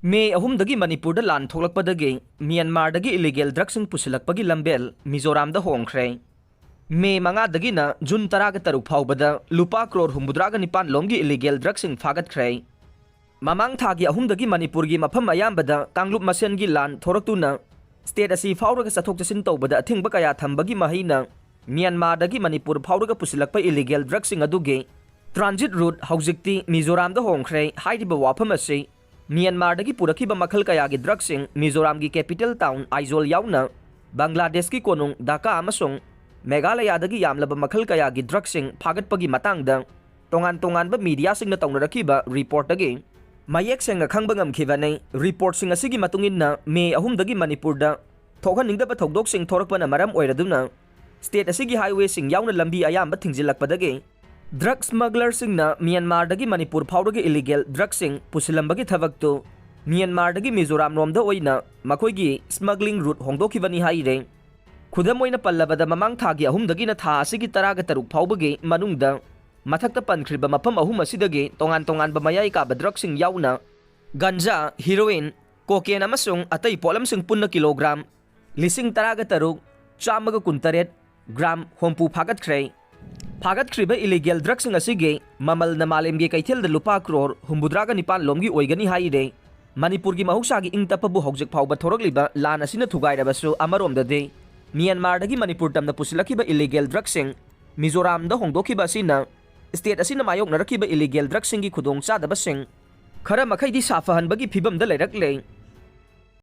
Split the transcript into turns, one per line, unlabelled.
May ahumdagi Manipurda lan tholakpadagi Myanmardagi illegal drugsing pusilakpagi lambel Mizoramda hongkhre. May mangadagi na June 13 faubada lupa crore humbudraga nipan lomgi illegal drugsing fagatkhre. Mamang thagi ahumdagi Manipurgi mafam ayambada Kanglup Masengi lan thoraktuna state asi fauraga sathok chasin tawbada athingba kaya thambagi mahina Myanmardagi Manipur fauraga pusilakpa illegal drugsing aduge transit route haujikti Mizoramda hongkhre haidiba wafam asi Myanmardagi purakiba makhal kayagi drugsing Mizoramgi capital town Aizawl yauna Bangladeshki konung Dhaka amasung Meghalayadagi yamlaba makhal kayagi drugsing phagatpagi matangda tongan-tonganba media singna tawnarakiba report dagi mayek sengna khangba ngamkhibane report sing asigi matunginna May 3 dagi Manipurda thokhaningdaba thodok sing thorakpana maram oiraduna state asigi highway sing yauna lambi ayamba thingjilakpadagi drug smuggler singna Myanmar dagi Manipur fauragi illegal drug sing pusilambagi thabaktu Myanmar dagi Mizoram romda oina makoigi smuggling route hongdokibani haire khudam oina pallabada mamang thagi ahum dagi na tha asigi taraga taruk faubagi manungda mathakta pankhriba mafam ahum asidagi tongan ba mayai ka drug sing yauna ganja heroin cocaine amasung atai polam sing punna kilogram lising taraga taruk chamaga kuntaret gram hompu phagatkhre Phagatkhriba illegal drugs ng asige mamal na malimgi kaithel da lupa crore humbudraga nipan lomgi oigani haire Manipurgi mahuksagi ingtapabu hogjek phauba thorogliba lan asina thugairabasu amaromda de Myanmar dagi Manipur tamna pusilakiba illegal drugs sing Mizoram da hongdokiba asina state asina mayok narakiba illegal drugs singi khudong chadaba sing khara makhaidi safahanbagi phibam da leirakle